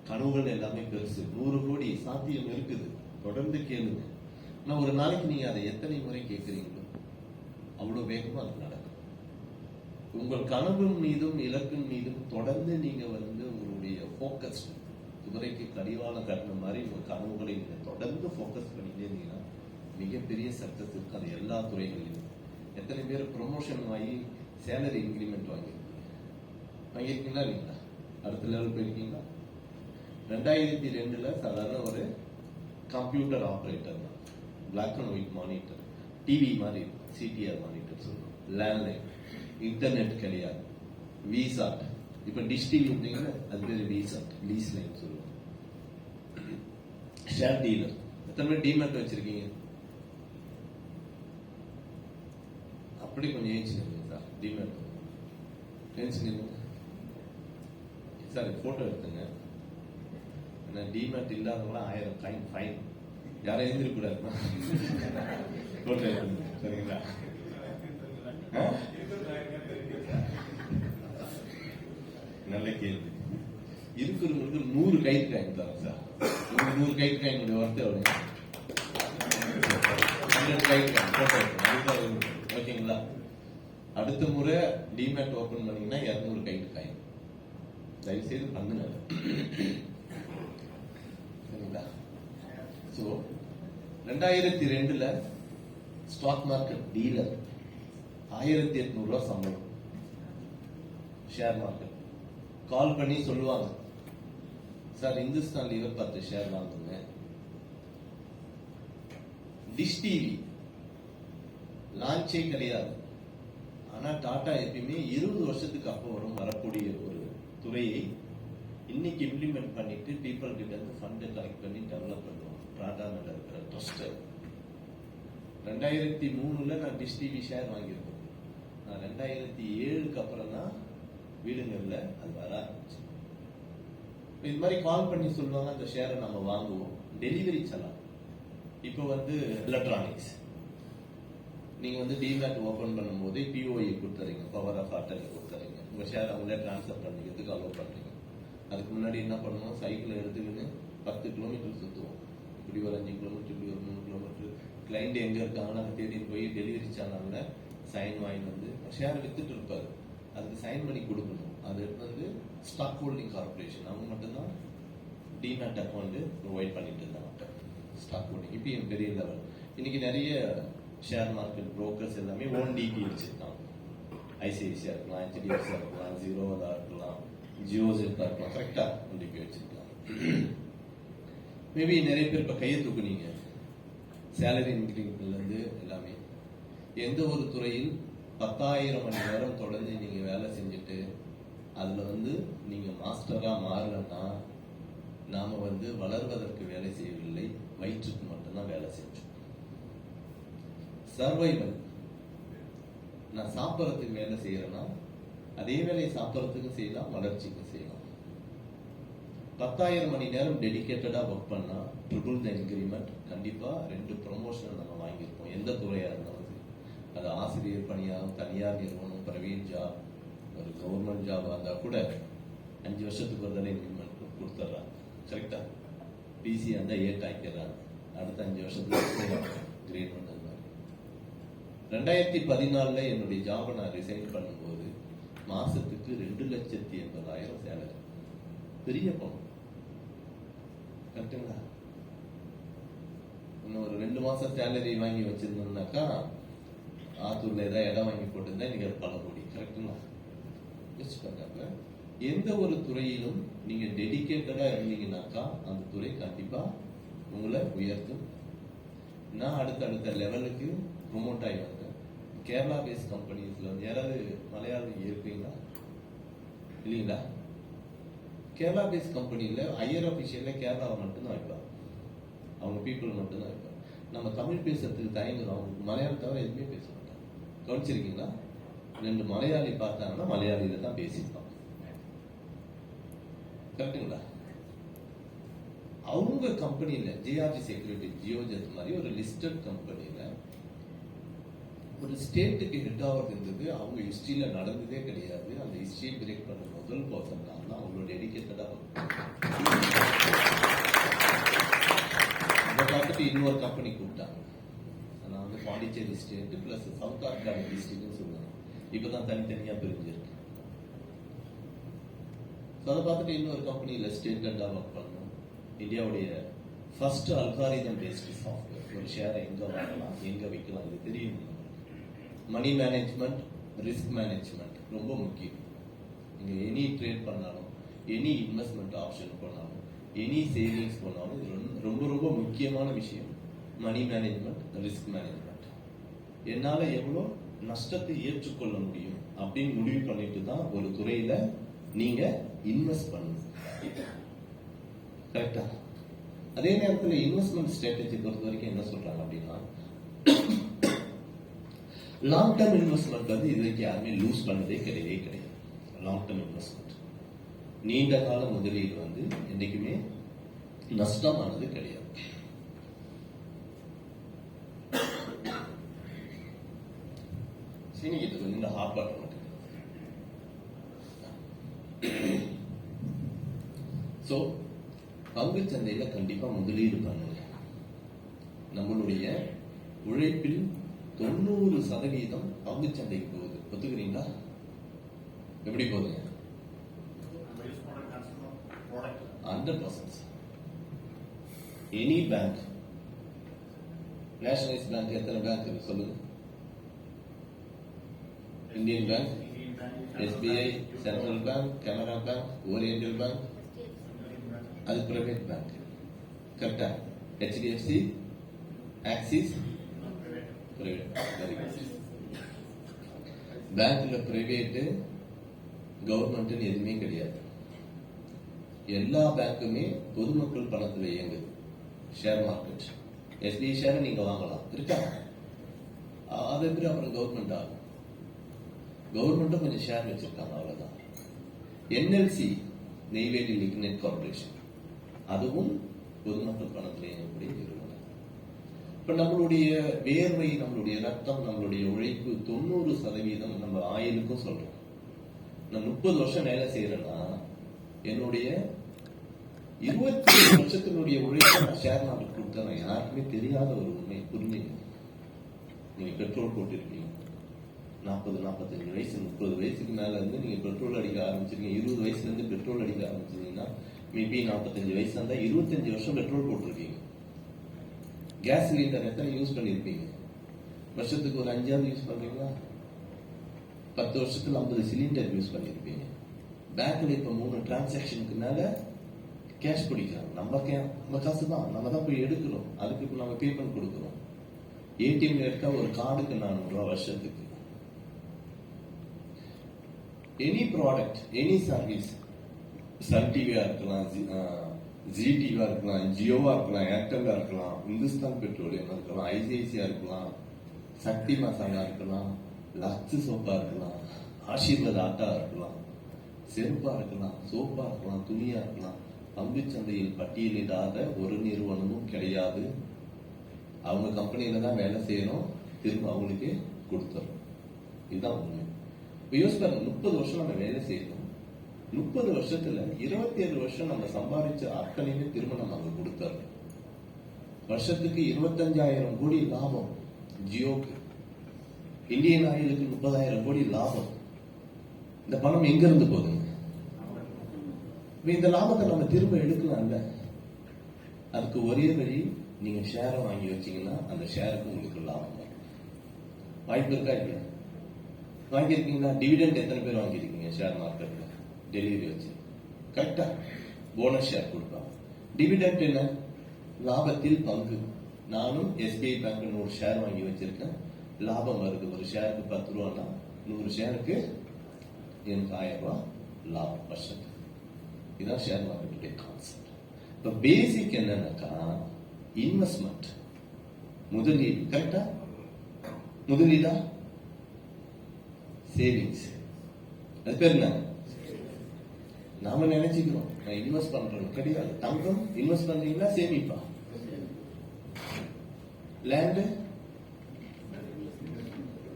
கனவுகள் எல்லாமே பெருசு. 100 கோடி சாத்தியம் இருக்குது. தொடர்ந்து கேளுங்க. ஆனா ஒரு நாளைக்கு நீங்க அதை எத்தனை முறை கேட்கிறீங்களோ அவ்வளவு வேகமா அது நடக்கும். உங்கள் கனவு மீதும் இலக்கின் மீதும் தொடர்ந்து நீங்க உங்களுடைய போக்கஸ் குதிரைக்கு கடிவாளம் கட்டின மாதிரி உங்க கனவுகளை நீங்க தொடர்ந்து போக்கஸ் பண்ணிட்டே இருந்தீங்கன்னா மிகப்பெரிய சக்சஸ் இருக்கு. அது எல்லா துறைகளிலும். எத்தனை பேர் ப்ரொமோஷன் வாங்கி சேலரி இன்க்ரிமெண்ட் வாங்கியிருக்கீங்களா இல்லைங்களா? அடுத்த லெவல் போயிருக்கீங்களா? 2002 சாதாரண ஒரு கம்ப்யூட்டர் ஆபரேட்டர் தான். Black and white monitor, TV மாதிரி சிடிஆர் மானிட்டர் சொல்லுவோம். லேண்ட்லைன், இன்டர்நெட் கிடையாது. விசாட், இப்ப டிஷ் டிவி இருந்தீங்கன்னா அது பேர் விசாட், லீஸ் லைன் சொல்லுவோம். Share dealer. எத்தனை பேர் டிமேட் வச்சிருக்கீங்க? அப்படி கொஞ்சம் ஏஞ்சி சார் டிமேட் ஏஞ்சி சார் போட்டோ எடுத்துங்க. டிமேட் இல்லாதவங்களாம் 1000 காயின் ஃபைன். யாரும் எழுந்திருக்கூடாது. போட்டோ எடுத்துங்க சரிங்களா? நல்ல கேள்வி. இருக்கிறவங்களுக்கு 100 கைட் காயின் தரோம் சார். 100 கைட் காயின் வார்த்தை எவ்வளவு? 100 கைட் காயின் போட்டோ எடுத்துங்க. ஓகேங்களா? அடுத்த முறை டிமேட் ஓபன் பண்ணீங்கன்னா 200 கைட் காயின். தயவு செய்து பண்ணுங்க. சரிங்களா? சோ 2002 ஸ்டாக் மார்க்கெட் டீலர் 1800 ரூபாய் சம்பளம். ஷேர் மார்க்கெட் கால் பண்ணி சொல்லுவாங்க, சார் இந்துஸ்தான் லீவர் 10 ஷேர் வாங்குங்க. டிஷ் டிவி லான்ச்சே கிடையாது. ஆனா டாடா எப்பயுமே 20 வருஷத்துக்கு அப்புறம் வரக்கூடிய ஒரு துறையை இன்னைக்கு இம்ப்ளிமெண்ட் பண்ணிட்டு பீப்புள் கிட்ட இருந்து ஃபண்டை கலெக்ட் பண்ணி டெவலப் பண்ணுவோம். டாடா மேல இருக்கிற ட்ரஸ்ட். 2003 நான் டிஷ் டிவி ஷேர் வாங்கியிருக்கேன். நான் 2007 அப்புறம் தான் வீடுங்கள்ல அது வர ஆரம்பிச்சு. இது மாதிரி கால் பண்ணி சொல்லுவாங்க, அந்த ஷேரை நம்ம வாங்குவோம். டெலிவரி செலவு. இப்போ எலக்ட்ரானிக்ஸ் நீங்க டிமேட் ஓபன் பண்ணும்போது பிஓஐ கொடுத்துறீங்க, பவர் ஆஃப் அட்டர்னி கொடுத்துறீங்க. உங்க ஷேர் அவங்களே டிரான்ஸ்ஃபர் பண்ணிக்கிறதுக்கு அலோவ் பண்றீங்க. அதுக்கு முன்னாடி என்ன பண்ணுவோம், சைக்கிள் எடுத்துக்கின்னு 10 கிலோமீட்டர் சுத்துவோம். இப்படி ஒரு 5 கிலோமீட்டர், இப்படி ஒரு 3 கிலோமீட்டர். கிளைண்ட் எங்க இருக்காங்கன்னு அதை தேடிட்டு போய் டெலிவரி சேனல்ல சைன் வாங்கி ஷேர் வித்துட்டு இருப்பாரு. அதுக்கு சைன் பண்ணி கொடுக்கணும். அது ஸ்டாக் ஹோல்டிங் கார்பரேஷன் அவங்க மட்டும்தான் டிமேட் அக்கௌண்ட் ப்ரொவைட் பண்ணிட்டு இருந்தாங்க. ஸ்டாக் ஹோல்டிங் இப்பயும் பெரிய லெவல். இன்னைக்கு நிறைய ஷேர் மார்க்கெட் புரோக்கர்ஸ் எல்லாமே ஓன் டிபி வச்சிருக்காங்க. ஐசிஐசியா இருக்கலாம், ஹெச்டிஎஃப்சி இருக்கலாம், ஜீரோவா இருக்கலாம், ஜியோசில் இருக்கலாம். கரெக்டா டிபி வச்சிருக்காங்க. மேபி நிறைய பேர் இப்ப கையை தூக்குனீங்க. சேலரி இன்க்ரீமெண்ட்ல இருந்து எல்லாமே எந்த ஒரு துறையில் 10,000 மணி நேரம் தொடர்ந்து நீங்க வேலை செஞ்சுட்டு அதுல நீங்க மாஸ்டரா மாறலன்னா நாம வளர்வதற்கு வேலை செய்யவில்லை, வயிற்றுக்கு மட்டும்தான் வேலை செஞ்சோம். சர்வைவல். நான் சாப்பிட்றதுக்கு வேலை செய்யறேன்னா அதே வேலையை சாப்பிட்றதுக்கும் செய்யலாம், வளர்ச்சிக்கும் செய்யலாம். 10,000 மணி நேரம் டெடிகேட்டடா ஒர்க் பண்ணா ட்ரிபிள் த இன்கிரிமெண்ட். கண்டிப்பா 2 ப்ரொமோஷன் நம்ம வாங்கியிருப்போம். எந்த துறையா இருந்தாலும் அது ஆசிரியர் பணியாகும், தனியார் நிறுவனம், பிரைவேட் ஜாப், ஒரு கவர்மெண்ட் ஜாப் இருந்தா கூட 5 வருஷத்துக்கு ஒரு தடவை இன்கிரிமெண்ட் கொடுத்துட்றாங்க. கரெக்டா? பிசி இருந்தா 8 ஆக்கிடுறாங்க. அடுத்த 5 வருஷத்துக்கு கிரேட் பண்ணது. 2014 என்னுடைய ஜாபை நான் ரிசைன் பண்ணும்போது மாசத்துக்கு 2,80,000 சேலரி. பெரிய பணம். கரெக்டுங்களா? இன்னும் ஒரு 2 மாசம் சேலரி வாங்கி வச்சிருந்தோம்னாக்கா ஆத்தூர்ல ஏதாவது இடம் வாங்கி போட்டிருந்தா நீங்க பல கோடி. கரெக்டுங்களா? எந்த ஒரு துறையிலும் நீங்க டெடிகேட்டடா இருந்தீங்கன்னாக்கா அந்த துறை கண்டிப்பா உங்களை உயர்த்தும். நான் அடுத்த லெவலுக்கு ப்ரொமோட் ஆகி வந்தேன். கேரளா பேஸ்ட் கம்பெனிஸ்ல யாராவது மலையாளம் இருப்பீங்களா? இல்லைங்களா? கேரளா பேஸ்ட் கம்பெனில ஹையர் அபிஷியல்ல கேரளாவை மட்டும்தான் வைப்பாங்க. அவங்க பீப்புள் மட்டும்தான் வைப்பாங்க. நம்ம தமிழ் பேசுறதுக்கு தயங்குறோம். அவங்க மலையாளம் தவிர எதுவுமே பேச மாட்டாங்க. கவனிச்சிருக்கீங்களா? 2 மலையாளி பார்த்தாங்கன்னா மலையாளியில தான் பேசியிருப்பாங்க. கரெக்டுங்களா? அவங்க கம்பெனியில ஜிஆர்ஜி செக்யூரிட்டி, ஜியோஜெட் மாதிரி ஒரு லிஸ்டட் கம்பெனியில ஒரு ஸ்டேட்டுக்கு ஹெட் ஆகுறது அவங்க ஹிஸ்டரியில நடந்ததே கிடையாது. அந்த ஹிஸ்டரியை பிரேக் பண்ண முதல் பர்சன் தான் அவங்களோட டெடிகேட்டடா பார்த்துட்டு இன்னொரு கம்பெனி கூப்பிட்டாங்க. நான் வந்து Pondicherry state plus south Arcot டிஸ்ட்ரிக்ட்னு சொல்லுவேன். இப்பதான் தனித்தனியா பிரிஞ்சிருக்கு. அதை பார்த்துட்டு இன்னொரு கம்பெனியில் ஸ்டேட் ஹெட்டா ஒர்க் பண்ணணும். இந்தியாவுடைய ஃபர்ஸ்ட் அல்காரிதம் பேஸ்டு சாஃப்ட்வேர். ஒரு ஷேரை எங்க வாங்கலாம், எங்க வைக்கலாம், இது தெரியும். மணி மேனேஜ்மெண்ட், ரிஸ்க் மேனேஜ்மெண்ட் ரொம்ப முக்கியம். நீங்க எனி ட்ரேட் பண்ணாலும், எனி இன்வெஸ்ட்மெண்ட் ஆப்ஷன் பண்ணாலும், எனி சேவிங்ஸ் பண்ணாலும் இது ரொம்ப ரொம்ப முக்கியமான விஷயம். Money management, risk management. என்னால எவ்வளோ நஷ்டத்தை ஏற்றுக்கொள்ள முடியும் அப்படின்னு முடிவு பண்ணிட்டு தான் ஒரு துறையில நீங்க இன்வெஸ்ட் பண்ணணும். கரெக்டா? அதே நேரத்தில் இன்வெஸ்ட்மெண்ட் ஸ்ட்ராட்டஜி பொறுத்த வரைக்கும் என்ன சொல்றாங்க அப்படின்னா, லாங் டர்ம் இன்வெஸ்ட்மெண்ட் வந்து இது வரைக்கும் யாருமே லூஸ் பண்ணதே கிடையாது. லாங் டர்ம் இன்வெஸ்ட்மெண்ட், நீண்ட கால முதலீடு வந்து என்னைக்குமே நஷ்டமானது கிடையாது. சீனிக்கிட்ட கொஞ்சம் இந்த ஹாட் வாட்டர் மட்டும். சோ பங்கு சந்தையில கண்டிப்பா முதலீடு பண்ணுங்க. நம்மளுடைய உழைப்பில் 90% பங்கு சந்தைக்கு போகுது. ஒத்துக்கிறீங்களா? எப்படி போகுதுங்க? 100%. எனி பேங்க், நேஷனலைஸ் பேங்க், எத்தனை பேங்க் இருக்கு சொல்லுங்க? Indian bank, SBI, central bank, Canara bank, oriental bank, அது பிரைவேட் பேங்க். கரெக்டா? HDFC, axis private. பேங்க்ல பிரைவேட் கவர்மெண்ட் எதுவுமே கிடையாது. எல்லா பேங்குமே பொதுமக்கள் பணத்தில் இயங்குது. ஷேர் மார்க்கெட், SBI ஷேர் நீங்க வாங்கலாம், இருக்கா? அது எப்படி அப்புறம் கவர்மெண்ட் ஆகும்? கவர்மெண்ட்டும் கொஞ்சம் ஷேர் வச்சிருக்காங்க, அவ்வளவுதான். NLC, நெய்வேலி லிக்னைட் கார்பரேஷன், அதுவும் பொதுமக்கள் பணத்தில் இயங்கக்கூடிய நிறுவனம். இப்ப நம்மளுடைய வேர்வை, நம்மளுடைய ரத்தம், நம்மளுடைய உழைப்பு 90% நம்ம ஆயிலுக்கும் சொல்றோம். நான் 30 வருஷம் வேலை செய்யறேன்னா என்னுடைய 20 வருஷத்தினுடைய உழைப்பை நான் ஷேர் மார்க்கெட் கொடுத்தேன். யாருக்குமே தெரியாத ஒரு உண்மை புரிஞ்சுங்க. நீங்க பெட்ரோல் போட்டிருக்கீங்க, 40, 45 வயசு, 30 வயசுக்கு மேல இருந்து நீங்க பெட்ரோல் அடிக்க ஆரம்பிச்சிருக்கீங்க. 20 வயசுல இருந்து பெட்ரோல் அடிக்க ஆரம்பிச்சீங்கன்னா மேபி 45 வயசு இருந்தா 25 வருஷம் பெட்ரோல் போட்டிருக்கீங்க. கேஸ் சிலிண்டர் எத்தனை யூஸ் பண்ணிருப்பீங்க? வருஷத்துக்கு ஒரு 5 யூஸ் பண்றீங்களா? 10 வருஷத்துல 50 சிலிண்டர் யூஸ் பண்ணிருப்பீங்க. பேங்க்ல இப்ப 3 டிரான்சாக்சனுக்கு மேல கேஷ் பிடிக்கிறாங்க. நம்ம காசு தான், நம்ம தான் போய் எடுக்கிறோம். அதுக்கு இப்ப நம்ம பேமெண்ட் கொடுக்கிறோம். ஏடிஎம்ல எடுத்தா ஒரு கார்டுக்கு 400 ரூபாய் வருஷத்துக்கு. Any product, any service, Sun டிவியா இருக்கலாம், ஜி டிவியா இருக்கலாம், ஜியோவா இருக்கலாம், ஏர்டெல்லா இருக்கலாம், இந்துஸ்தான் பெட்ரோலியம் இருக்கலாம், ஐசிஐசியா இருக்கலாம், சக்தி மசாலா இருக்கலாம், லக்ஸ் சோப்பா இருக்கலாம், ஆஷிர்வாத் ஆட்டா இருக்கலாம், செருப்பா இருக்கலாம், சோப்பா இருக்கலாம், துணியா இருக்கலாம். பங்கு சந்தையில் பட்டியலிடாத ஒரு நிறுவனமும் கிடையாது. அவங்க கம்பெனியில தான் வேலை செய்யணும், திரும்ப அவங்களுக்கு கொடுத்துரும். இதுதான் உண்மை. யோசிச்சு பாருங்க, 30 வருஷம் நம்ம வேலை செய்யணும். 30 வருஷத்துல 27 வருஷம் நம்ம சம்பாதிச்ச அத்தனையுமே திரும்ப நம்ம அங்க கொடுத்துறோம். வருஷத்துக்கு 25,000 கோடி லாபம் ஜியோக்கு, இந்தியன் ஆயிலுக்கு 30,000 கோடி லாபம். இந்த பணம் எங்க இருந்து போகுதுங்க? இந்த லாபத்தை நம்ம திரும்ப எடுக்கலாம்ல. அதுக்கு ஒரே வழி, நீங்க ஷேரை வாங்கி வச்சீங்கன்னா அந்த ஷேருக்கு உங்களுக்கு லாபம் வரும். வாய்ப்பு இருக்கா இல்லையா? வாங்கியிருக்கீங்களா? டிவிடெண்ட் எத்தனை பேர் வாங்கியிருக்கீங்க ஷேர் மார்க்கெட்ல டெலிவரி வச்சு? கரெக்டா? போனஸ் ஷேர் கொடுப்பாங்க. டிவிடெண்ட் என்ன? லாபத்தில் பங்கு. நானும் SBI பேங்க் ஒரு ஷேர் வாங்கி வச்சிருக்கேன், லாபம் வருது. ஒரு ஷேருக்கு 10 ரூபான்னா 100 ஷேருக்கு எனக்கு 1000 ரூபாய் லாபம் வருஷத்துக்கு. இதுதான் ஷேர் மார்க்கெட்டுடைய கான்செப்ட். இப்ப பேசிக் என்னன்னாக்கா இன்வெஸ்ட்மெண்ட், முதலீடு. கரெக்டா? முதலீடா சேவிங்ஸ், அது பேர் என்ன? நாம நினைச்சுக்கிறோம் நான் இன்வெஸ்ட் பண்றோம், கிடையாது. தங்கம் இன்வெஸ்ட் பண்றீங்களா சேமிப்பா? லேண்ட்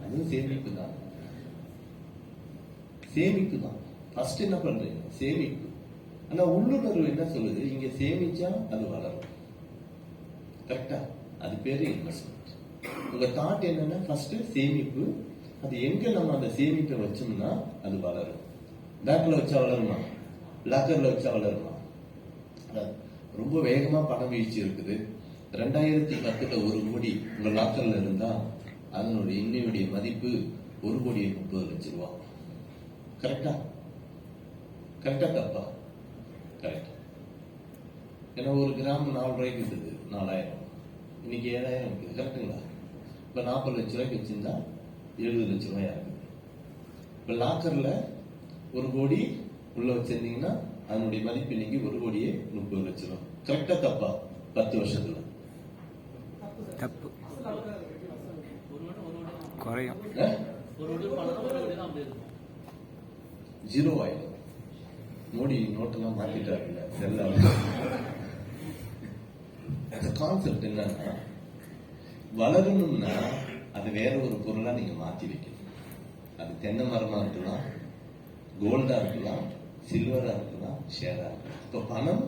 அதுவும் சேமிப்பு தான். சேமிப்பு தான். ஃபர்ஸ்ட் என்ன பண்றீங்க? சேமிப்பு. ஆனா உள்ளுணர்வு என்ன சொல்லுது? இங்க சேமிச்சா அது வளரும். கரெக்டா? அது பேரு இன்வெஸ்ட்மெண்ட். உங்க தாட் என்னன்னா ஃபர்ஸ்ட் சேமிப்பு. அது எங்க நம்ம அந்த சேமிப்பை வச்சோம்னா அது வளரும். பேங்க்ல வச்சா வளருமா? லாக்கர்ல வச்சா வளருமா? ரொம்ப வேகமா பணம் வீழ்ச்சி இருக்குது. 2010 1 கோடி உங்க லாக்கர்ல இருந்தா அதனுடைய இன்னையுடைய மதிப்பு 1,30,00,000 கரெக்டா? கரெக்டா தப்பா? கரெக்ட். ஏன்னா 1 கிராம் 4 ரூபாய்க்கு இருந்தது, 4000, இன்னைக்கு 7000 இருக்குது. கரெக்டுங்களா? இப்ப 40 லட்ச ரூபாய்க்கு வச்சிருந்தா 70 லட்ச ரூபாய் ஆகுது. இப்ப லாக்கர்ல 1 கோடி உள்ள வச்சிருந்தீங்கன்னா அதனுடைய மதிப்பு இன்னைக்கு 1,30,00,000. கரெக்டா தப்பா? 10 வருஷத்துல தப்பு குறையும். 0 ஆயிடும். மோடி நோட்டெல்லாம் மாத்திட்டாருல்ல, எல்லாம் கான்செப்ட் என்னன்னா வளரணும்னா அது வேற ஒரு பொருளா நீங்க மாத்தி வைக்கணும். அது தென்னை மரமா இருக்கலாம், கோல்டா இருக்கலாம், சில்வரா இருக்கலாம், ஷேரா இருக்கலாம். இப்ப பணம்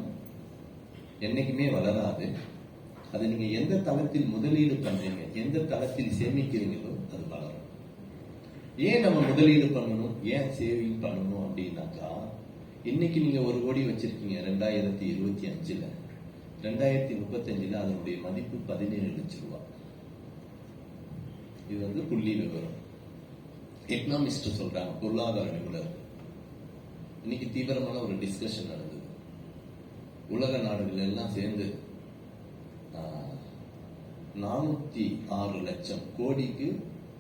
என்னைக்குமே வளராது. அது நீங்க எந்த தளத்தில் முதலீடு பண்றீங்க, எந்த தளத்தில் சேமிக்கிறீங்களோ அது வளரும். ஏன் நம்ம முதலீடு பண்ணணும், ஏன் சேவிங் பண்ணணும் அப்படின்னாக்கா, இன்னைக்கு நீங்க 1 கோடி வச்சிருக்கீங்க 2025ல, 2035ல அதனுடைய மதிப்பு 17 லட்சம் ரூபாய். இது வந்து புள்ளி விவரம். எக்கனாமிஸ்ட் சொல்றாங்க, பொருளாதார நிபுணர். இன்னைக்கு தீவிரமான ஒரு டிஸ்கஷன் நடந்தது. உலக நாடுகள் எல்லாம் சேர்ந்து 406 லட்சம் கோடிக்கு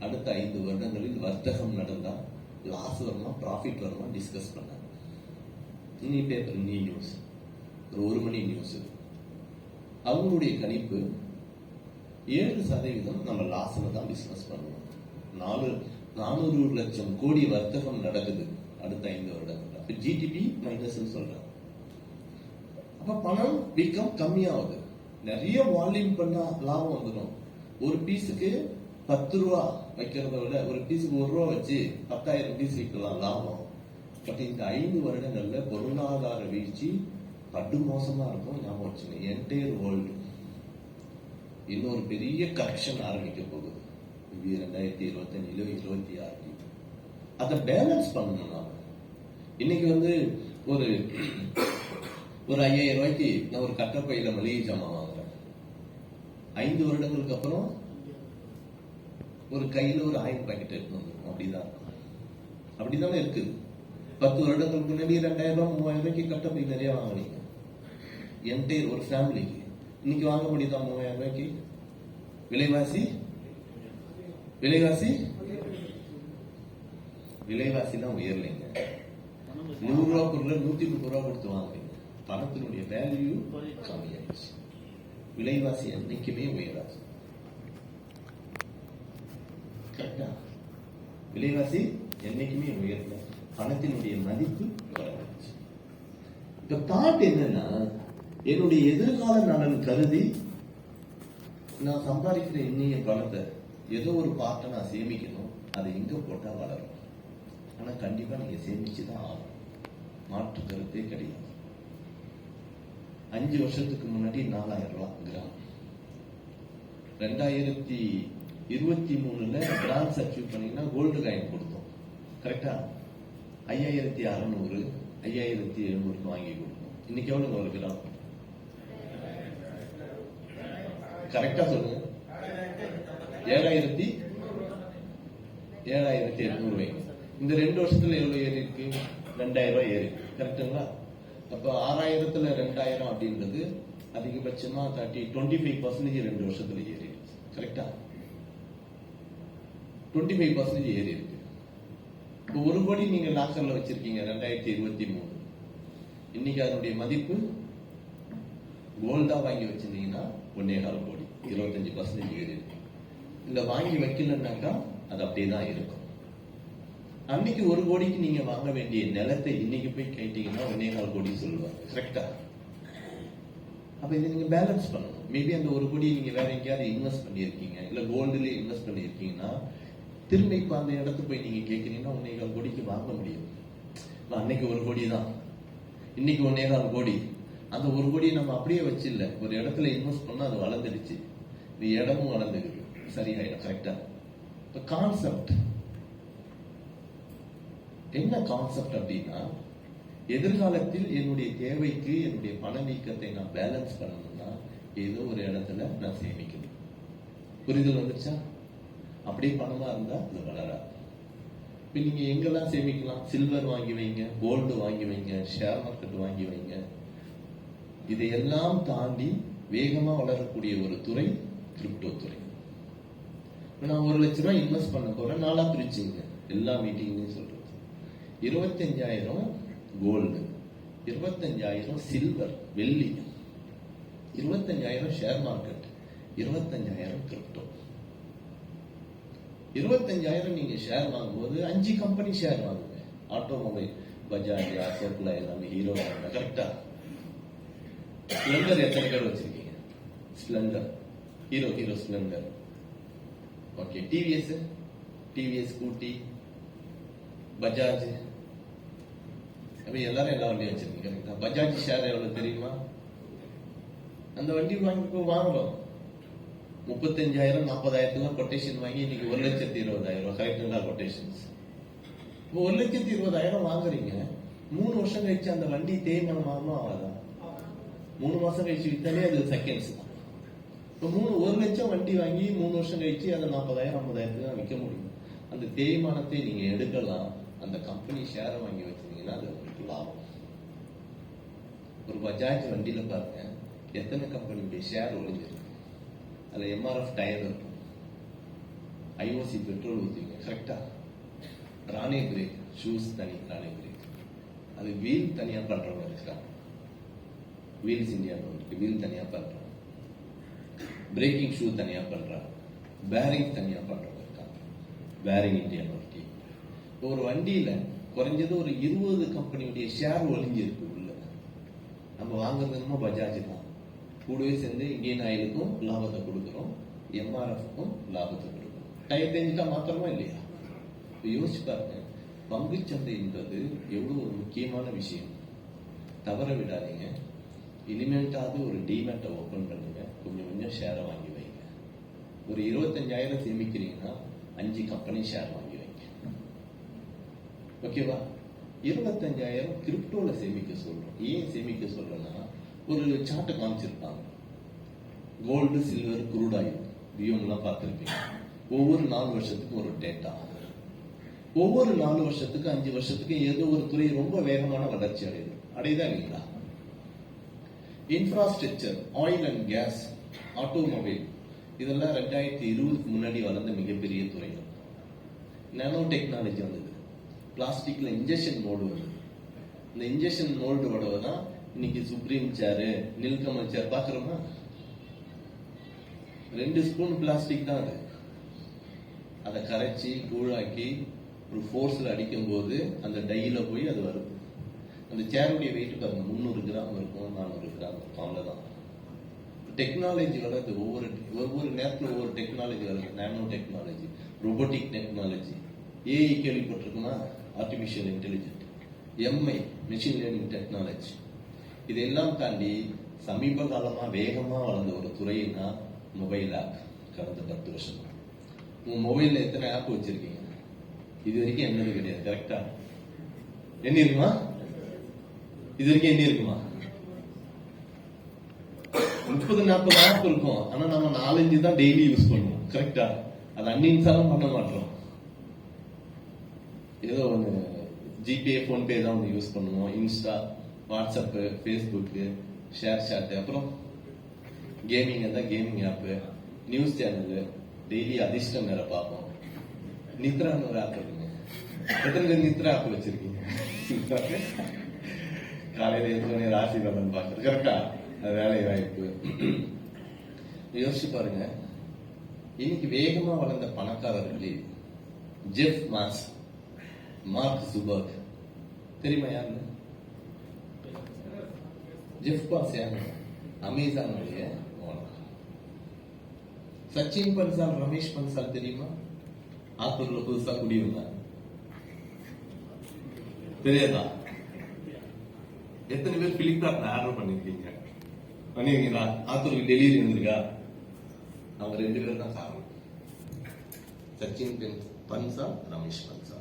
அடுத்த 5 வருடங்களில் வர்த்தகம் நடந்தா லாஸ் வருமா ப்ராஃபிட் வருமா டிஸ்கஸ் பண்ணாங்க. இன்னி பேப்பர், இன்னி நியூஸ், ஒரு 1 மணி நியூஸ். அவங்களுடைய கணிப்பு 7% நம்ம லாஸ்ல தான் பிசினஸ் பண்ணுவோம். 400 லட்சம் கோடி வர்த்தகம் நடக்குது அடுத்த 5 வருடங்கள். அப்ப ஜிடிபி மைனஸ் சொல்றாங்க. அப்ப பணம் வீக்கம் கம்மியாகுது. நிறைய வால்யூம் பண்ணா லாபம் வந்துடும். ஒரு பீஸுக்கு 10 ரூபா வைக்கிறத விட ஒரு பீஸுக்கு 1 ரூபா வச்சு 10,000 பீஸ் விற்கலாம், லாபம். பட் இந்த 5 வருடங்கள்ல பொருளாதார வீழ்ச்சி படு மோசமா இருக்கும். ஞாபகம் வச்சுங்க, என்டையர் வேர்ல்டு இன்னொரு பெரிய கரெக்ஷன் ஆரம்பிக்க போகுது. 2025 26. அதை பேலன்ஸ் பண்ணணும். நாம இன்னைக்கு வந்து ஒரு 5,000 ரூபாய்க்கு நான் ஒரு கட்டப்பையில மளிகை ஜாமான் வாங்குறேன். 5 வருடங்களுக்கு அப்புறம் ஒரு கையில ஒரு 1000 பாக்கெட் எடுத்து வந்துடும். அப்படிதான் அப்படிதானே இருக்குது. 10 வருடங்களுக்கு முன்னாடி 2,000 ரூபாய் 3,000 ரூபாய்க்கு கட்டப்பை நிறைய வாங்கினீங்க. என்டையர் ஒரு ஃபேமிலிக்கு. இன்னைக்கு வாங்க முடியுதா 3,000 ரூபாய்க்கு? விலைவாசி தான் உயரலைங்க. 100 ரூபா பொருள் 130 ரூபா கொடுத்து வாங்குறீங்க. பணத்தினுடைய வேல்யூ கம்மியாயிடுச்சு. விலைவாசி என்னைக்குமே உயராது. கரெக்டா? விலைவாசி என்னைக்குமே உயரல, பணத்தினுடைய மதிப்பு குறைஞ்சிருச்சு. இப்ப தாட் என்னன்னா, என்னுடைய எதிர்கால நலன் கருதி நான் சம்பாதிக்கிற இன்னைய பணத்தை ஏதோ ஒரு பார்ட்டை நான் சேமிக்கணும். அதை எங்க போட்டா வளரும். ஆனா கண்டிப்பா நீங்க சேமிச்சுதான் ஆகும். மாற்று கருத்தே கிடையாது. 5 வருஷத்துக்கு முன்னாடி 4,000 ரூபாய் கிராம். 2023ல கிராம்ஸ் அச்சீவ் பண்ணீங்கன்னா கோல்டு காயின் கொடுத்தோம். கரெக்டா? 5,600 5,700 வாங்கி கொடுத்தோம். இன்னைக்கு எவ்வளவு ஒரு கிராம்? கரெக்டா சொல்லுங்க. 7,800 ரூபாய். இந்த 2 வருஷத்துல எவ்வளவு ஏறி இருக்கு? 2,000 ரூபாய் ஏறி இருக்கு. கரெக்டுங்களா? அப்ப 6,000த்துல 2,000 அப்படின்றது அதிகபட்சமா 25% 2 வருஷத்துல ஏறி இருக்கு. கரெக்டா? 25% ஏறி இருக்கு. இப்போ 1 கோடி நீங்க லாக்கர்ல வச்சிருக்கீங்க 2023. இன்னைக்கு அதனுடைய மதிப்பு கோல்டா வாங்கி வச்சிருந்தீங்கன்னா 1.25 கோடி, 25% ஏறி இருக்கு. இல்ல வாங்கி வைக்கலன்னாக்கா அது அப்படியே தான் இருக்கும். அன்னைக்கு 1 கோடிக்கு நீங்க வாங்க வேண்டிய நிலத்தை இன்னைக்கு போய் கேட்டீங்கன்னா 1.25 கோடி சொல்லுவாங்க. கரெக்டா? அப்ப இதை நீங்க பேலன்ஸ் பண்ணணும். மேபி அந்த 1 கோடி நீங்க வேற எங்கேயாவது இன்வெஸ்ட் பண்ணிருக்கீங்க, இல்ல கோல்டுல இன்வெஸ்ட் பண்ணிருக்கீங்கன்னா திரும்ப இப்ப அந்த இடத்துக்கு போய் நீங்க கேட்கறீங்கன்னா 1.25 கோடிக்கு வாங்க முடியும். அன்னைக்கு 1 கோடி தான், இன்னைக்கு 1.25 கோடி. அந்த 1 கோடி நம்ம அப்படியே வச்சு இல்ல, ஒரு இடத்துல இன்வெஸ்ட் பண்ணா அது வளர்ந்துடுச்சு, இந்த இடமும் வளர்ந்துருக்கு, சரியாயிடும். கரெக்டா? இப்ப கான்செப்ட் என்ன கான்செப்ட் அப்படின்னா, எதிர்காலத்தில் என்னுடைய தேவைக்கு என்னுடைய பண நீக்கத்தை நான் பேலன்ஸ் பண்ணணும்னா ஏதோ ஒரு இடத்துல நான் சேமிக்கணும். புரிதல் வந்துருச்சா? அப்படியே பணமா இருந்தா அது வளராது. இப்ப நீங்க எங்கெல்லாம் சேமிக்கலாம்? சில்வர் வாங்கி வைங்க, கோல்டு வாங்கி வைங்க, ஷேர் மார்க்கெட் வாங்கி வைங்க. இதையெல்லாம் தாண்டி வேகமா வளரக்கூடிய ஒரு துறை கிரிப்டோ துறை. நான் 1 லட்சம் ரூபாய் இன்வெஸ்ட் பண்ண போறேன், 4ஆ பிரிச்சுங்க, எல்லா மீட்டிங்லயும் சொல்றது. 25,000 கோல்டு, 25,000 சில்வர் வெள்ளி, 25,000 ஷேர் மார்க்கெட், 25,000 கிரிப்டோ. 25,000 நீங்க ஷேர் வாங்கும்போது 5 கம்பெனி ஷேர் வாங்குங்க. Automobile, Bajaj, Ashok Leyland, hero, கரெக்டா? ஸ்ப்ளெண்டர் எத்தனை பேர் வச்சிருக்கீங்க? Splendor, hero Splendor. Okay. TVS scooty, Bajaj, எல்லாரும் எல்லா வண்டியும் வச்சிருக்கீங்க. கரெக்டா? பஜாஜ் ஷேர் எவ்வளவு தெரியுமா? அந்த வண்டி வாங்குறோம் 35,000 40,000 கொட்டேஷன் வாங்கி இன்னைக்கு 1,20,000. கரெக்டுங்களா? கொட்டேஷன்ஸ். 1,20,000 வாங்குறீங்க, 3 வருஷம் கழிச்சு அந்த வண்டி தேய்மானம் ஆகுமா ஆகாதா? 3 மாசம் கழிச்சு வித்தாலே அது செகண்ட்ஸ் தான். இப்போ 1 லட்சம் வண்டி வாங்கி 3 வருஷம் கழிச்சு அதை 40,000 50,000 தான் விற்க முடியும். அந்த தேய்மானத்தை நீங்க எடுக்கலாம். அந்த கம்பெனி ஷேரை வாங்கி வச்சிருந்தீங்கன்னா அது உங்களுக்கு லாபம். ஒரு பஜாஜ் வண்டியில பாருங்க எத்தனை கம்பெனியுடைய ஷேர் ஒழிஞ்சிருக்கு. அதுல எம்ஆர்எஃப் டயர் இருக்கும், ஐஓசி பெட்ரோல் ஊற்றுவீங்க, கரெக்டா? ராணே பிரேக் ஷூஸ் தனி, ராணே பிரேக். அது வீல் தனியா பண்றவங்க இருக்காங்க, வீல்ஸ் இந்தியாவில் இருக்கு, வீல் தனியா பண்றாங்க. பிரேக்கிங் ஷூ தனியா பண்றாங்க, பேரிங் தனியா பண்றவங்க இருக்காங்க, பேரிங் இந்தியாவில் இருக்கு. ஒரு வண்டியில குறைஞ்சது ஒரு 20 கம்பெனியுடைய ஷேர் ஒழிஞ்சிருக்கு உள்ள. நம்ம வாங்குறது என்னமோ பஜாஜ் தான், கூடவே சேர்ந்து இந்தியன் ஆயிலுக்கும் லாபத்தை கொடுக்குறோம், எம்ஆர்எஃப்க்கும் லாபத்தை கொடுக்குறோம். டயர் தெரிஞ்சுட்டா மாத்திரமா இல்லையா? யோசிச்சு பாருங்க, பங்குச்சந்தை என்பது எவ்வளவு ஒரு முக்கியமான விஷயம். தவற விடாதீங்க. இனிமேட்டாவது ஒரு டிமேட்டை ஓபன் பண்ணுங்க, கொஞ்சம் ஷேரை வாங்கி வைங்க. ஒரு 25,000 சேமிக்கிறீங்கன்னா 5 கம்பெனி ஷேர் வாங்கி வைங்க. ஓகேவா? 25,000 கிரிப்டோல சேமிக்க சொல்றோம். ஏன் சேமிக்க சொல்றேன்னா, ஒரு சார்ட் காமிச்சிருப்பாங்க. கோல்டு, சில்வர், குரூட் ஆயில், வியூம்லாம் பார்த்துருப்பீங்க. ஒவ்வொரு 4 வருஷத்துக்கும் ஒரு டேட்டா, ஒவ்வொரு 4 வருஷத்துக்கு 5 வருஷத்துக்கு ஏதோ ஒரு துறை ரொம்ப வேகமான வளர்ச்சி அடையுதா இல்லைங்களா? Infrastructure, oil and gas, automobile, இதெல்லாம் 2020க்கு முன்னாடி வளர்ந்த மிகப்பெரிய துறைகள். நானோ டெக்னாலஜி வந்தது, பிளாஸ்டிக்ல இன்ஜெக்ஷன் மோல்டு வந்தது. இந்த இன்ஜெக்ஷன் மோல்டோட தான் இன்னைக்கு சுப்ரீம் சேரு, நில்கமல் சேர் பாக்குறோமா? 2 ஸ்பூன் பிளாஸ்டிக் தான் அது. அதை கரைச்சி கூழாக்கி ஒரு ஃபோர்ஸ்ல அடிக்கும் போது அந்த டையில போய் அது வருது. அந்த சேருடைய வெயிட் பாருங்க, 300 கிராம் இருக்கும், 400 கிராம் இருக்கும், அவ்வளவுதான். டெக்னாலஜி வளருது, ஒவ்வொரு நேரத்தில் ஒவ்வொரு டெக்னாலஜி வருது. Nano technology, robotic technology, AI கேள்விப்பட்டிருக்குன்னா artificial intelligent, ML machine learning technology. இதெல்லாம் தாண்டி சமீப காலமா வேகமா வளர்ந்த ஒரு துறைன்னா மொபைல் ஆப். கடந்த 10 வருஷம் உங்க மொபைல்ல எத்தனை ஆப் வச்சிருக்கீங்க? இது வரைக்கும் என்னது கிடையாது, கரெக்டா? என்ன இருக்குமா? இது வரைக்கும் என்ன இருக்குமா? 30-40 ஆப் இருக்கும். ஆனா நம்ம 4-5 தான் டெய்லி யூஸ் பண்ணுவோம், கரெக்டா? அது அன்இன்ஸ்டாலும் பண்ண மாட்டோம். ஏதோ ஒன்று ஜிபே, போன்பே தான் ஒன்று யூஸ் பண்ணுவோம். Insta, WhatsApp, Facebook, ShareChat, அப்புறம் கேமிங் இருந்தால் gaming app, news channel, daily அதிர்ஷ்டம் வேற பார்ப்போம். நித்ரான்னு ஒரு ஆப் இருக்குங்க. எத்தனை பேர் நித்ரா ஆப் வச்சிருக்கீங்க? காலையில எத்தனை ராசி பலன் பார்க்கறது, கரெக்டா? வேலை வாய்ப்பு. யோசிச்சு பாருங்க, இன்னைக்கு வேகமா வளர்ந்த பணக்காரர்களே ஜெஃப் மாஸ், மார்க் ஜுபர்க், தெரியுமா யாருன்னு? ஜெஃப் பாஸ் யாரு? அமேசான் உடைய ஓனர். சச்சின் பன்சால், ரமேஷ் பன்சால் தெரியுமா? ஆத்தூர்ல புதுசா குடி வந்தாங்க, தெரியாதா? எத்தனை பேர் பிளிப்கார்ட்ல ஆர்டர் பண்ணிருக்கீங்க? பண்ணிருக்கீங்களா? ஆத்தூருக்கு டெலிவரி வந்திருக்கா? அவங்க 2 பேரும் தான் காரணம். சச்சின் பன்சா, ரமேஷ் பன்சா.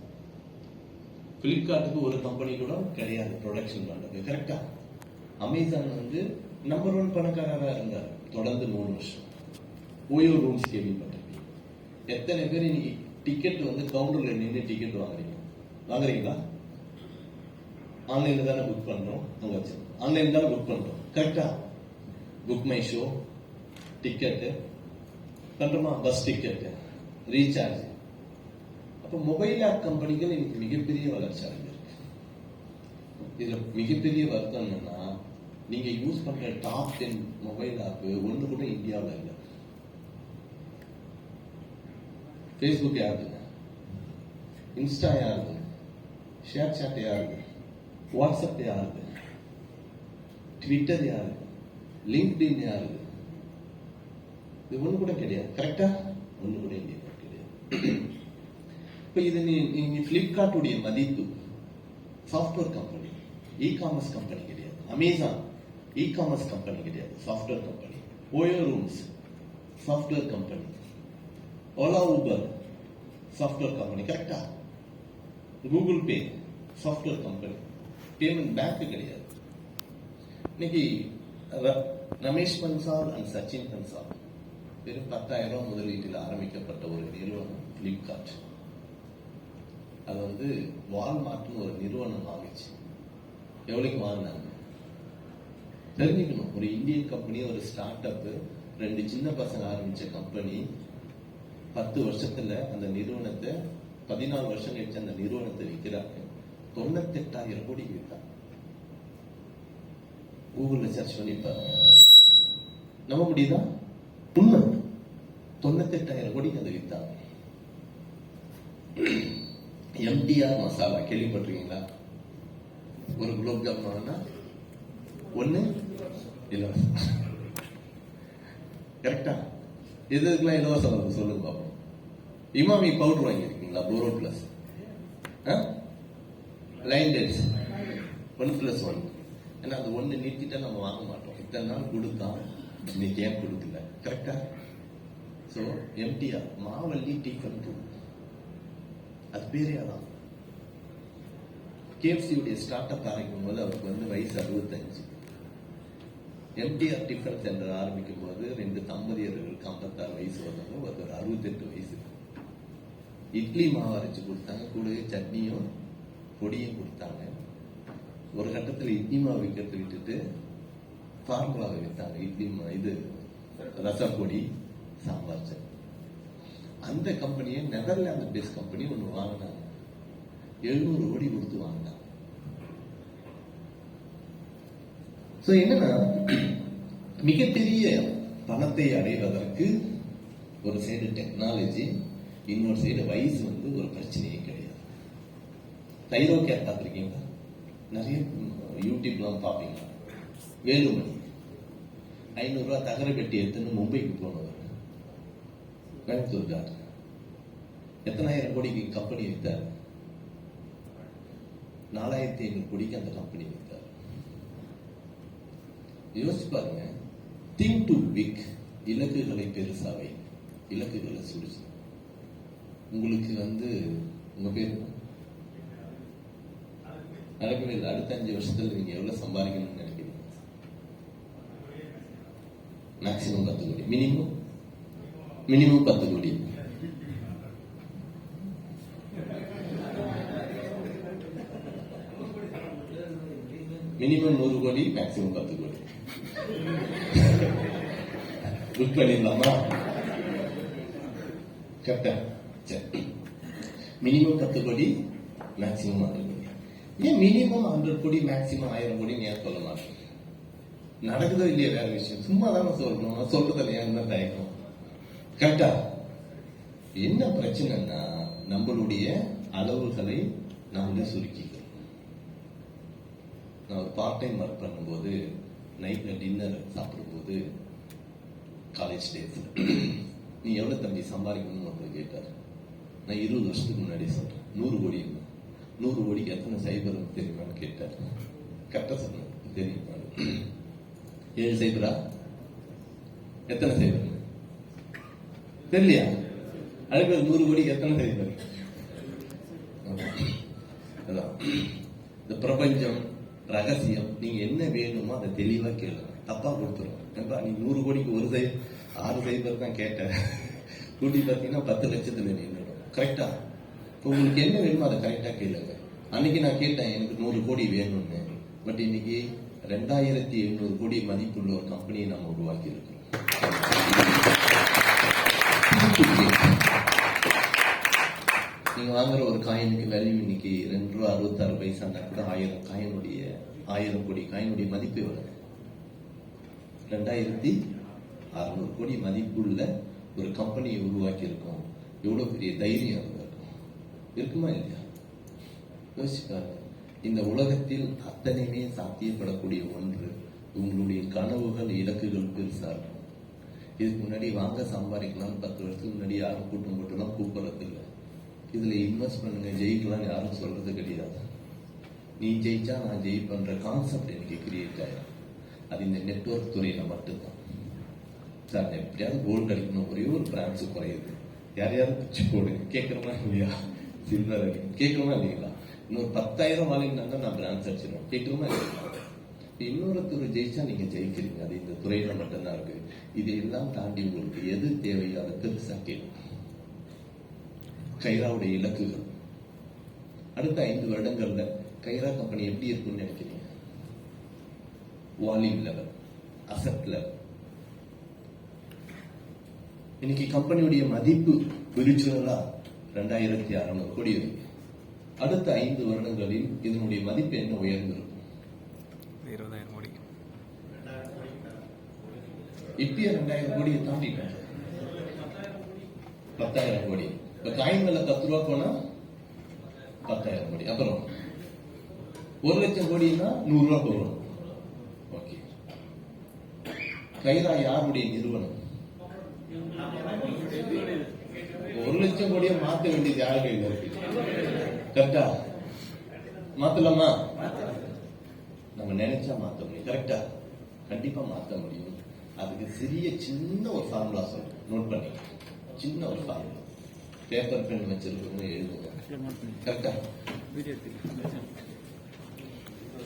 பிளிப்கார்ட்டுக்கு ஒரு கம்பெனி கூட கிடையாது ப்ரொடக்ஷன் பண்றது. கரெக்டா? அமேசான் வந்து நம்பர் 1 பணக்காரராக இருந்தார் தொடர்ந்து 3 வருஷம். ஓயோ ரூம்ஸ் கேள்விப்பட்டிருக்கீங்க. எத்தனை பேர் இன்னைக்கு டிக்கெட் வந்து கவுண்டர்ல நின்று டிக்கெட் வாங்குறீங்களா? ஆன்லைன்ல தானே புக் பண்றோம். அங்க வச்சு ஆன்லைன் தானே புக் பண்றோம். கரெக்டா? புக் மை ஷோ டிக்கெட் பண்றோமா? Bus ticket, recharge. அப்ப மொபைல் ஆப் கம்பெனிகள் இன்னைக்கு மிகப்பெரிய வளர்ச்சி அடைஞ்சிருக்கு. இதுல மிகப்பெரிய வருத்தம் என்னன்னா, நீங்க யூஸ் பண்ற டாப் 10 மொபைல் ஆப் ஒண்ணு கூட இந்தியாவில் இல்லை. ஃபேஸ்புக் யாருங்க? இன்ஸ்டா யாருங்க? ஷேர் சாட் யாருங்க? வாட்ஸ்அப் யாருங்க? ட்விட்டர் யாருங்க? லிங்க்டின் யாருங்க? இது ஒண்ணு கூட கிடையாது. கரெக்டா? ஒண்ணு கூட இந்தியா கிடையாது. இப்ப இது நீ பிளிப்கார்ட்டுடைய மதிப்பு software company, e commerce company கிடையாது. அமேசான் இ காமர்ஸ் கம்பெனி கிடையாது, software company. Oyo rooms software company. Ola Uber software company. கரெக்டா? Google Pay software company. Payment bank கிடையாது. இன்னைக்கு ரமேஷ் பன்சால் அண்ட் சச்சின் பன்சால் வெறும் 10,000 முதலீட்டில் ஆரம்பிக்கப்பட்ட ஒரு நிறுவனம் பிளிப்கார்ட். அது வந்து வால்மார்ட்னு ஒரு நிறுவனம் வாங்கிச்சு. எவ்வளவுக்கு வாங்கினாங்க தெரிஞ்சுக்கணும். ஒரு இந்தியன் கம்பெனி, ஒரு ஸ்டார்ட் அப், 2 சின்ன பசங்க ஆரம்பிச்ச கம்பெனி 10 வருஷத்துல அந்த நிறுவனத்தை 14 வருஷம் கழிச்சு அந்த நிறுவனத்தை விற்கிறாங்க. 98,000 கோடிக்கு விற்றாங்க. கூகுள்ல சர்ச் பண்ணி பாருங்க. நம்ப முடியுதா? உண்மை. 98,000 கோடிக்கு அதை விற்றாங்க. எம்டிஆர் மசாலா கேள்விப்பட்டிருக்கீங்களா? ஒரு குலோப் ஜாமுன் வாங்கினா 1 இலவசம். கரெக்டா? எதுக்கெல்லாம் இலவசம் சொல்லுங்க பாப்போம். இமாமி பவுடர் வாங்கியிருக்கீங்களா? போரோ பிளஸ், லைன் டேட்ஸ் 1+1. ஏன்னா அந்த 1 நீட்டிட்டா நம்ம வாங்க மாட்டோம். இத்தனை நாள் கொடுத்தா இன்னைக்கு ஏன் கொடுக்கல? கரெக்டா? சோ எம்டிஆர் மாவல்லி டிஃபன் தூள், அது பேரே அதான். கேஎஃப்சியுடைய ஸ்டார்ட் அப் ஆரம்பிக்கும் போது அவருக்கு வந்து வயசு 65. எம்டிஆர் டிஃபன் சென்டர் ஆரம்பிக்கும் போது 2 தம்பதியர்களுக்கு 56 வயசு வந்தாங்க, ஒருத்தர் 68 வயசு. இட்லி மாவு அரைச்சு கொடுத்தாங்க, கூடவே சட்னியும் பொடியும் கொடுத்தாங்க. ஒரு கட்டத்தில் இட்லி மாவு விற்கிறத விட்டுட்டு ஃபார்முலாவை விற்றாங்க. இட்லி இது ரசப்பொடி, சாம்பார் சட்னி. அந்த கம்பெனியை நெதர்லாந்து பேஸ் கம்பெனி ஒன்று வாங்கினாங்க. 700 கோடி கொடுத்து வாங்கினாங்க. சோ என்னன்னா, மிகப்பெரிய பணத்தை அடைவதற்கு ஒரு சைடு டெக்னாலஜி, இன்னொரு சைடு வயசு வந்து ஒரு பிரச்சனையே கிடையாது. தைரோகேர் பார்த்திருக்கீங்களா? நிறைய யூடியூப்லாம் பார்ப்பீங்க. வேலுமணி 500 ரூபாய் தகர பெட்டி எடுத்துன்னு மும்பைக்கு போனவர். கோயம்புத்தூர் எத்தனாயிரம் கோடிக்கு கம்பெனி வித்தார்? 4,500 கோடிக்கு அந்த கம்பெனி வித்தார். யோசிச்சு பாருங்க. திங்க் டு பிக், இலக்குகளை பெருசாவை, இலக்குகளை சுருச்சு. உங்களுக்கு வந்து உங்க பேர் நடக்கவே இல்லை. அடுத்த 5 வருஷத்துல நீங்க எவ்வளவு சம்பாதிக்கணும்னு நினைக்கிறீங்க? மேக்சிமம் 10 கோடி, மினிமம் 10 கோடி. மினிமம் 100 கோடி, மேக்சிமம் 10 கோடி. புக் பண்ணிடலாமா? கரெக்டா? சரி. மினிமம் 10 கோடி, மேக்சிமம் 100 கோடி. ஏன் மினிமம் 100 கோடி, மேக்சிமம் 1000 கோடி ஏன் சொல்ல மாட்டேன்? நடக்குதோ இல்லையா வேற விஷயம். சும்மா தானே சொல்லணும். சொல்றதுல ஏன் தான் தயக்கம்? கரெக்டா? என்ன பிரச்சனைன்னா, நம்மளுடைய அளவுகளை நாமளே சுருக்கிக்கிறோம். நான் ஒரு பார்ட் டைம் ஒர்க் பண்ணும்போது, நைட்ல டின்னர் சாப்பிடும்போது, காலேஜ் டேஸ், நீ எவ்வளவு தம்பி சம்பாதிக்கணும்னு ஒருத்தர் கேட்டார். நான் 20 வருஷத்துக்கு முன்னாடி சொல்றேன், 100 கோடி. 100 கோடிக்கு எத்தனை சைபர் தெரியுமான்னு கேட்டார். கரெக்டா சொன்னேன். தெரியும். 7 சைபரா? எத்தனை சைபர் தெரியலையா? அதுக்கு 100 கோடிக்கு எத்தனை சைபர்? அதான் இந்த பிரபஞ்சம் ரகசியம். நீங்க என்ன வேணுமோ அதை தெளிவா கேளுங்க, தப்பா கொடுத்துரும். நீ 100 கோடிக்கு 6 சைபர் தான் கேட்ட, கூட்டி பார்த்தீங்கன்னா 10 லட்சத்துல நின்றுடும். கரெக்டா? உங்களுக்கு என்ன வேணுமோ அதை கரெக்டா கேளுங்க. அன்னைக்கு நான் கேட்டேன் எனக்கு 100 கோடி வேணும்னு. பட் இன்னைக்கு 2700 கோடி மதிப்புள்ள ஒரு கம்பெனியை நம்ம உருவாக்கி இருக்கிறோம். நீங்க வாங்குற ஒரு காயினுக்கு வேல்யூ இன்னைக்கு ₹2.66 கூட 1000 கோடி காயினுடைய மதிப்பு எவ்வளவு? 2600 கோடி மதிப்புள்ள ஒரு கம்பெனியை உருவாக்கி இருக்கோம். எவ்வளவு பெரிய தைரியம் இருக்குமா இல்லையா? யோசிச்சு பாருங்க. இந்த உலகத்தில் அத்தனையுமே சாத்தியப்படக்கூடிய ஒன்று. உங்களுடைய கனவுகள் இலக்குகள் பெருசா இருக்கும். இதுக்கு முன்னாடி வாங்க சம்பாதிக்கலாம் 10 வருஷத்துக்கு முன்னாடி யாரும் கூட்டம் போட்டுலாம் கூப்பிடுறது இல்லை. இதுல இன்வெஸ்ட் பண்ணுங்க ஜெயிக்கலாம் யாரும் சொல்றது கிடையாது. நீ ஜெயிச்சா நான் ஜெயிப்பன்ற கான்செப்ட் எனக்கு கிரியேட் ஆயிடும். அது இந்த நெட்வொர்க் துறையில மட்டும்தான். சார் எப்படியாவது கோல்டு அடிக்கணும், ஒரே ஒரு பிரான்ச்சு குறையுது, யாரையாவது பிச்சு போடு கேட்கணுமா இல்லையா? சில்வர் அடிக்கணும் கேட்கணுமா இல்லைங்களா? இன்னொரு 10,000 வாங்கினாங்க நான் பிரான்ச் அடிச்சிடும் கேட்கணுமா இல்லைங்களா? இன்னொருத்தர் ஜெயிச்சா நீங்க ஜெயிக்கிறீங்க. அது இந்த துறையில மட்டும்தான் இருக்கு. இதையெல்லாம் தாண்டி உங்களுக்கு எது தேவையோ அதை பெருசா கேட்கும். கைராவுடைய இலக்குகள் அடுத்த 5 வருடங்கள்ல கைரா கம்பெனி எப்படி இருக்கும்னு நினைக்கிறீங்க? Volume level, asset level. இன்னைக்கு கம்பெனியுடைய மதிப்பு விரிச்சுவலா 2600 கோடி இருக்கு. அடுத்த 5 வருடங்களில் இதனுடைய மதிப்பு என்ன உயர்ந்திருக்கும்? 20,000 கோடி. இப்பயே 2000 கோடியை தாண்டிட்டோம். 10,000 கோடி. இப்ப காயின் மேல 10 ரூபா போனா 10,000 கோடி. அப்புறம் 1 லட்சம் கோடினா 100 ரூபா போகணும். ஓகே. கைரா யாருடைய நிறுவனம்? 1 லட்சம் கோடியை மாத்த வேண்டியது யாரு கையில இருக்கு? கரெக்டா? மாத்தலாமா? நம்ம நினைச்சா மாத்த முடியும். கரெக்டா? கண்டிப்பா மாத்த முடியும். அதுக்கு சின்ன ஒரு ஃபார்முலா சொல்றேன், நோட் பண்ணி. சின்ன ஒரு ஃபார்முலா, பேப்பர் பென் வச்சிருக்கவங்க எழுதுங்க. கரெக்டா?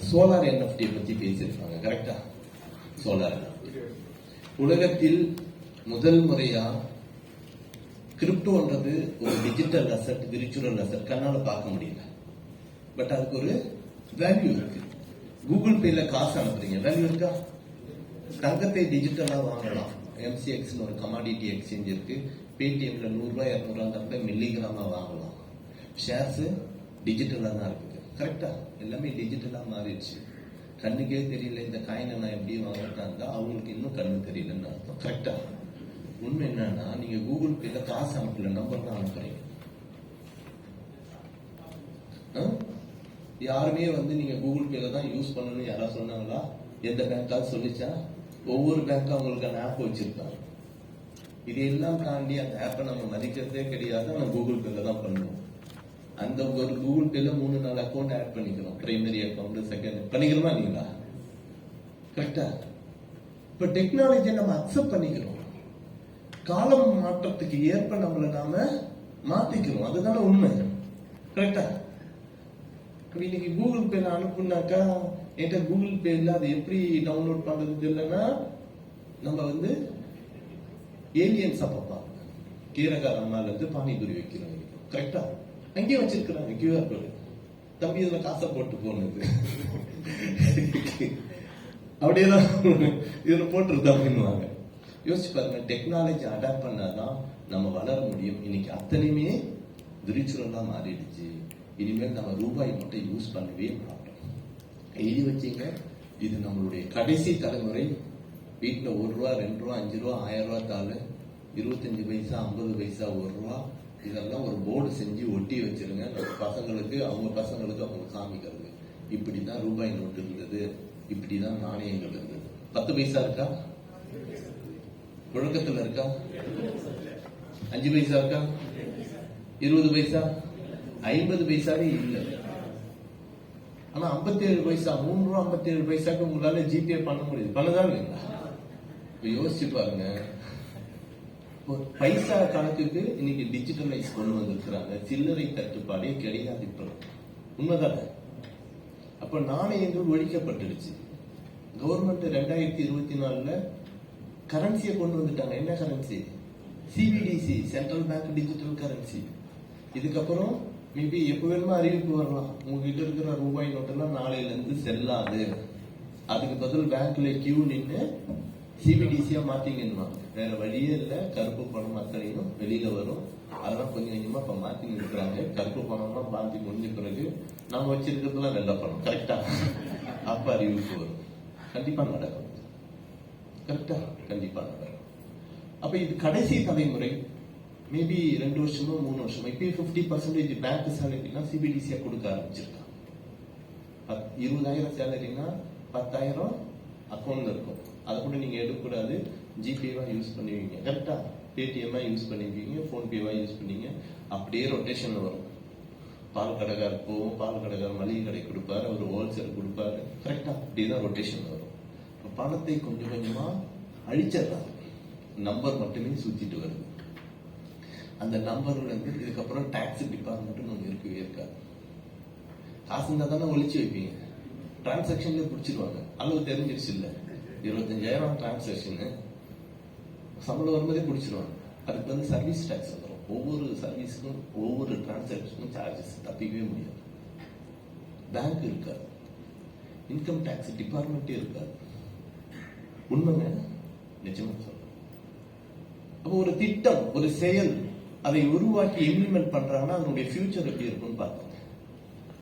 சோலார் என்எஃப்டி பத்தி பேசியிருக்காங்க. கரெக்டா? சோலார் உலகத்தில் முதல் முறையா கிரிப்டோன்றது ஒரு டிஜிட்டல் அசெட், விர்ச்சுவல் அசெட். கண்ணால பார்க்க முடியல, பட் அதுக்கு ஒரு வேல்யூ இருக்கு. கூகுள் பேல காசு அனுப்புறீங்க, வேல்யூ இருக்கா? தங்கத்தை டிஜிட்டலா வாங்கலாம். MCX ஒரு கமாடிட்டி எக்ஸ்சேஞ்ச் இருக்கு. பேடிஎம்ல 100 ரூபாய் 200 தப்ப மில்லிகிராமா வாங்கலாம். ஷேர்ஸ் டிஜிட்டலா தான் இருக்குது. கரெக்டா? எல்லாமே டிஜிட்டலா மாறிடுச்சு. கண்ணுக்கே தெரியல இந்த காயினை நான் எப்படி வாங்கிட்டா அவங்களுக்கு இன்னும் கண்ணு தெரியலன்னு அர்த்தம். கரெக்டா? உண்மை என்னன்னா நீங்க கூகுள் பேல காசு அனுப்பல, நம்பர் தான் அனுப்புறீங்க. யாருமே நீங்க கூகுள் பேல தான் யூஸ் பண்ணணும்னு யாராவது சொன்னாங்களா? எந்த பேங்காவது சொல்லிச்சா? ஒவ்வொரு பேங்க்கும் அவங்களுக்கான ஆப் வச்சிருக்காங்க. இதையெல்லாம் தாண்டி அந்த ஆப்பை நம்ம மதிக்கிறதே கிடையாது. நம்ம கூகுள் பேல தான் பண்ணுவோம். அந்த ஒரு கூகுள் பேல 3-4 அக்கௌண்ட் ஆட் பண்ணிக்கிறோம். பிரைமரி அக்கௌண்ட், செகண்ட் பண்ணிக்கிறோமா இல்லைங்களா? கரெக்டா? இப்ப டெக்னாலஜியை நம்ம அக்செப்ட் பண்ணிக்கிறோம். காலம் மாற்றத்துக்கு ஏற்ப நம்மள நாம மாத்திக்கிறோம். அதுதானே உண்மை. கரெக்டா? இன்னைக்கு கூகுள் பேல அனுப்புனாக்கா என்கிட்ட கூகுள் பே இல்ல, அது எப்படி டவுன்லோட் பண்றது தெரியலன்னா நம்ம ஏலியன்ஸ் அப்பப்பா கீரகார அம்மால இருந்து பானிபுரி வைக்கிறோம். கரெக்டா? அங்கேயே வச்சிருக்கிறாங்க QR கோடு. தம்பி இதுல காசை போட்டு போனது அப்படியெல்லாம் இதுல போட்டுருது அப்படின்னுவாங்க. யோசிச்சு பாருங்க, டெக்னாலஜி அடாப்ட் பண்ணாதான் நம்ம வளர முடியும். இன்னைக்கு அத்தனையுமே விரிச்சுவலா மாறிடுச்சு. இனிமேல் நம்ம ரூபாய் மட்டும் யூஸ் பண்ணவே மாட்டோம். எழுதி வச்சீங்க, இது நம்மளுடைய கடைசி தலைமுறை. வீட்டுல 1 ரூபா 2 ரூபா 5 ரூபா 1000 ரூபா தாள், 25 பைசா 50 பைசா 1 ரூபா, இதெல்லாம் ஒரு போர்டு செஞ்சு ஒட்டி வச்சிருங்க. பசங்களுக்கு அவங்க காமிக்கிறது. இப்படிதான் ரூபாய் நோட்டு இருந்தது, இப்படிதான் நாணயங்கள் இருந்தது. 10 பைசா இருக்கா? புழக்கத்துல இருக்கா? 5 பைசா இருக்கா? 20 பைசா? 50 பைசாவே இல்லை. ஆனா 57 பைசா, 3 ரூபா 57 பைசாக்கு உங்களால ஜிபே பண்ண முடியுது. பண்ணதான் இல்லைங்களா? இப்ப யோசிச்சு பாருங்க. ஒரு பைசா கணக்குக்கு இன்னைக்கு டிஜிட்டலைஸ் கொண்டு வந்திருக்கிறாங்க. சில்லறை தட்டுப்பாடே கிடையாது இப்ப. உண்மைதானே? அப்ப நாணயங்கள் ஒழிக்கப்பட்டுடுச்சு. கவர்மெண்ட் 2024 கரன்சியை கொண்டு வந்துட்டாங்க. என்ன currency? CBDC, central bank digital currency. இதுக்கப்புறம் மேபி எப்ப வேணுமா அறிவிப்பு வரலாம், உங்ககிட்ட இருக்கிற ரூபாய் நோட்டெல்லாம் நாளையில இருந்து செல்லாது, அதுக்கு பதில் பேங்க்ல கியூ நின்று சிபிடிசியா மாத்திங்கன்னா. வேற வழியே இல்ல. கருப்பு பணம் அத்தனையும் வெளியில வரும். அதெல்லாம் கொஞ்சம் கொஞ்சமா இப்ப மாத்தி இருக்கிறாங்க. கருப்பு பணம்லாம் மாத்தி முடிஞ்ச பிறகு நாம வச்சிருக்கிறதுலாம் வெள்ளை பணம். கரெக்டா? அப்ப அறிவிப்பு வரும். கண்டிப்பா நடக்கும். கரெக்டா? கண்டிப்பா நடக்கும். அப்ப இது கடைசி தலைமுறை. மேபி 2 வருஷமோ 3 வருஷமோ இப்ப 50% பேங்க் சேலரினா சிபிடிசியா கொடுக்க ஆரம்பிச்சிருக்காங்க. 20,000 சேலரினா 10,000 அக்கௌண்ட்ல இருக்கும். அதை கூட நீங்க எடுக்கக்கூடாது. ஜிபேவா யூஸ் பண்ணுவீங்க. கரெக்டா? பேடிஎம் யூஸ் பண்ணுவீங்க, போன்பேவா யூஸ் பண்ணீங்க. அப்படியே ரொட்டேஷன்ல வரும். பால் கடைக்கார போவோம், பால் கடைக்கார மளிகை கடை கொடுப்பாரு, அவர் ஹோல்சேல் கொடுப்பாரு. கரெக்டா? அப்படிதான் ரொட்டேஷன் வரும். பணத்தை கொஞ்சம் கொஞ்சமா அழிச்சிடறாங்க. நம்பர் மட்டுமே சுத்திட்டு வருது. அந்த நம்பர்ல இருந்து இதுக்கப்புறம் டாக்ஸ் டிபார்ட்மெண்ட் ஒன்று இருக்கவே இருக்காது. காசு இருந்தா தானே ஒழிச்சு வைப்பீங்க. டிரான்சாக்ஷன்ல பிடிச்சிருவாங்க. அளவு தெரிஞ்சிருச்சு இல்ல, 25,000 டிரான்சாக்ஷன் சம்பளம் வரும்போதே பிடிச்சிருவாங்க. அதுக்கு வந்து சர்வீஸ் டாக்ஸ் வந்துடும். ஒவ்வொரு சர்வீஸுக்கும் ஒவ்வொரு டிரான்சாக்ஷனுக்கும் சார்ஜஸ். தப்பிக்கவே முடியாது. பேங்க் இருக்காது, இன்கம் டாக்ஸ் டிபார்ட்மெண்டே இருக்காது. உண்மைங்க, நிஜமா சொல்றேன். அப்போ ஒரு திட்டம், ஒரு செயல், அதை உருவாக்கி இம்ப்ளிமெண்ட் பண்றாங்கன்னா அதனுடைய ஃபியூச்சர் எப்படி இருக்கும்னு பார்க்கணும்.